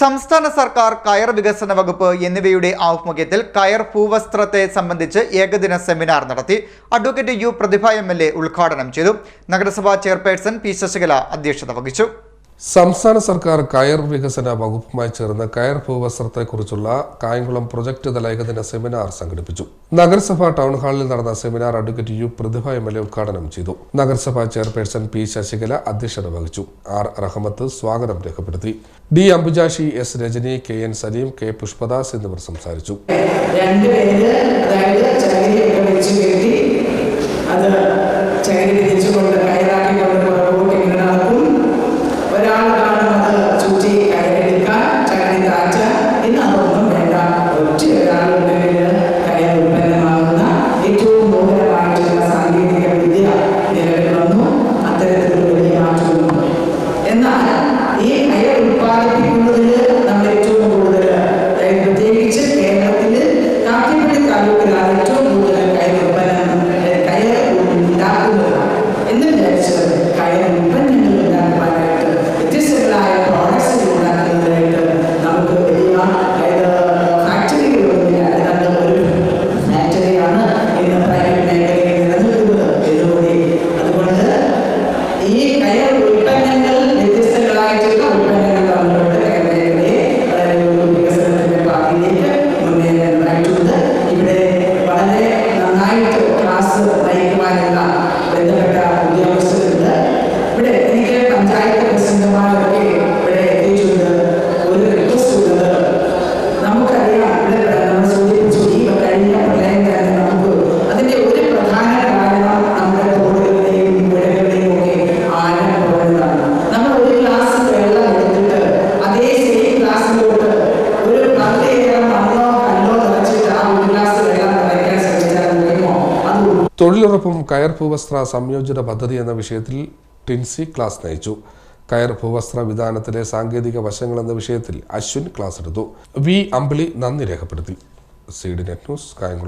സംസ്ഥാന സർക്കാർ കയർ വികസന വകുപ്പ് എന്നിവയുടെ ആഭിമുഖ്യത്തിൽ കയർ ഭൂവസ്ത്രത്തെ സംബന്ധിച്ച് ഏകദിന സെമിനാർ നടത്തി. അഡ്വക്കേറ്റ് യു പ്രതിഭ MLA ഉദ്ഘാടനം ചെയ്തു. നഗരസഭാ ചെയർപേഴ്സൺ പി ശശികല അധ്യക്ഷത വഹിച്ചു. സംസ്ഥാന സർക്കാർ കയർ വികസന വകുപ്പുമായി ചേർന്ന് കയർ ഭൂവസ്ത്രത്തെക്കുറിച്ചുള്ള കായംകുളം പ്രൊജക്ട് തല ഏകദിന സെമിനാർ സംഘടിപ്പിച്ചു. നഗരസഭാ ടൗൺ ഹാളിൽ നടന്ന സെമിനാർ അഡ്വക്കേറ്റ് യു പ്രതിഭ MLA ഉദ്ഘാടനം ചെയ്തു. നഗരസഭാ ചെയർപേഴ്സൺ പി ശശികല അധ്യക്ഷത വഹിച്ചു. ആർ റഹ്മത്ത് സ്വാഗതം രേഖപ്പെടുത്തി. D Ambujakshi, S Rajani, KN Saleem, K Pushpadas എന്നിവർ സംസാരിച്ചു. തൊഴിലുറപ്പും കയർ ഭൂവസ്ത്ര സംയോജിത പദ്ധതി എന്ന വിഷയത്തിൽ ടിൻസി ക്ലാസ് നയിച്ചു. കയർ ഭൂവസ്ത്ര വിധാനത്തിലെ സാങ്കേതിക വശങ്ങൾ എന്ന വിഷയത്തിൽ അശ്വിൻ ക്ലാസ് എടുത്തു. വി അമ്പിളി നന്ദി രേഖപ്പെടുത്തി. CD Net News, Kayamkulam.